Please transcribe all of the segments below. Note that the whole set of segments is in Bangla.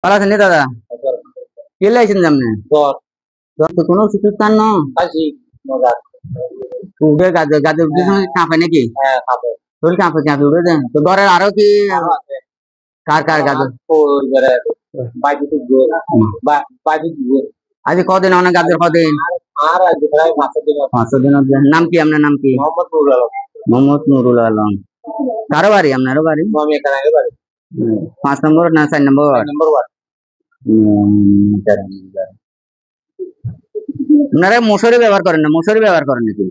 ভালো আছেন দাদা? কে লাইছেন আপনি? তো কোনো ওষুধ খান না? উঠে গাছে গাছে উঠে সময় কাঁপে নাকি? শরীর কাঁপে কাঁপে উঠে দেন তো ঘরের আরো কি কার কার গাছে আজ কদিন অনেক গাছের কদিন 5 দিন নাম কি আপনার নাম কি? মোহাম্মদ নুরুল আলম। কারো বাড়ি আপনারও বাড়ি? 5 নম্বর না 4 নম্বর? আপনারা মশারি ব্যবহার করেন না? মশারি ব্যবহার করেন নাকি?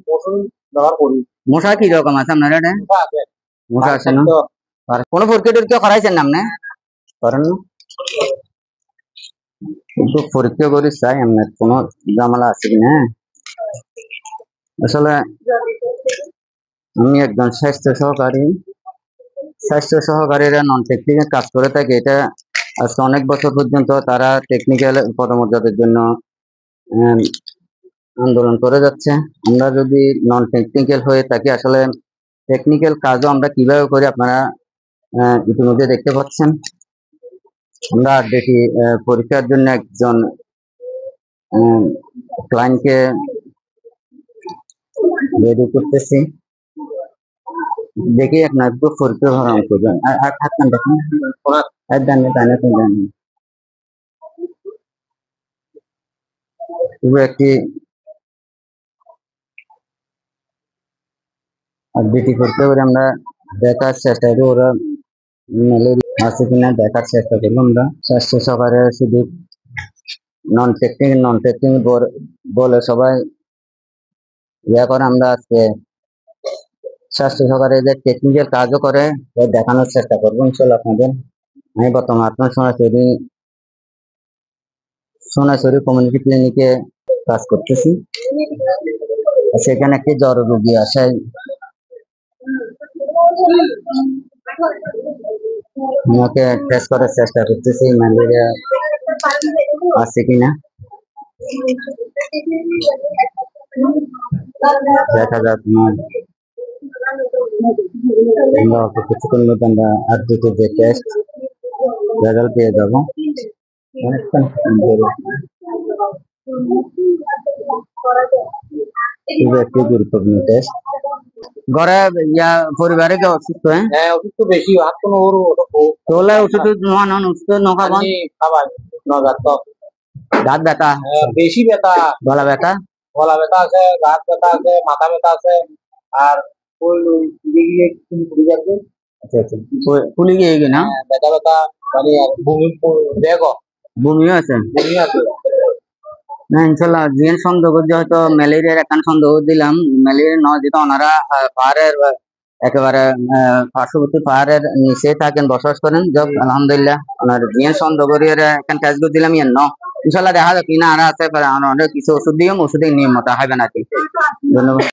মশা কি রকম আছে আপনারা? মশা আছে না? কোনো পরীক্ষা টরীক্ষা করাইছেন না আপনি? করেন না? কিন্তু পরীক্ষা করি চাই আপনার কোনো ঝামেলা আছে কিনা। আসলে আমি একজন স্বাস্থ্য সহকারীরা নন টেকনিক্যাল কাজ করে থাকে। এটা আজকে অনেক বছর পর্যন্ত তারা টেকনিক্যাল পদমর্যাদার জন্য আন্দোলন করে যাচ্ছে। আমরা যদি নন টেকনিক্যাল হয়ে থাকি, আসলে টেকনিক্যাল কাজও আমরা কিভাবে করি আপনারা ইতিমধ্যে দেখতে পাচ্ছেন। আমরা দেখি পরীক্ষার জন্য একজন ক্লায়েন্টকে রেডি করতেছি। দেখি আপনার একটু পরীক্ষা ভরণ করবেন আর থাকবেন দেখুন একটি আপডেটই করতে পারি। আমরা দেখার চেষ্টা করি ওরা ম্যালেরিয়া আছে কিনা দেখার চেষ্টা করি। আমরা স্বাস্থ্য সহকারে শুধু নন টেকনিক বলে সবাই ইয়া করে। আমরা আজকে স্বাস্থ্য সহকারে যে টেকনিক্যাল কাজও করে দেখানোর চেষ্টা করবো ইনশাল্লাহ আপনাদের। আমি বর্তমানে আপনার সোনাচুরি কমিউনিটি ক্লিনিকে কাজ করতেছি। সেখানে একটি জ্বর রোগী আসে, আমাকে টেস্ট করার চেষ্টা করতেছি ম্যালেরিয়া আছে কিনা। দেখা যাক কিছুক্ষণ মধ্যে আমরা আপডেটের যে টেস্ট রেজাল্ট পেয়ে যাবো। একটি গুরুত্বপূর্ণ টেস্ট। ঘরে পরিবারে কেউ অসুস্থ? হ্যাঁ অসুস্থ বেশি তোলা ওষুধ ওষুধ নখাবেন। দাঁত ব্যথা বেশি, ব্যথা গলা ব্যথা আছে, দাঁত ব্যথা আছে, মাথা ব্যথা আছে আর ফুলি গিয়ে না ব্যথা মানে বমিও আছে। না ইনশাল্লাহ জিন সন্দেহ করছে হয়তো ম্যালেরিয়ার এখন সন্দেহ দিলাম। ম্যালেরিয়া নয়, যেটা ওনারা পাহাড়ের একেবারে পার্শ্ববর্তী পাহাড়ের নিচে থাকেন, বসবাস করেন। যাক আলহামদুলিল্লাহ ওনার জিন সন্দেহ করিয়ে এখন কাজ করে দিলাম। ইনশাল্লাহ দেখা যাক কিনা আর আছে কিছু ওষুধ দিও, ওষুধের নিয়ম মতো হবে নাকি। ধন্যবাদ।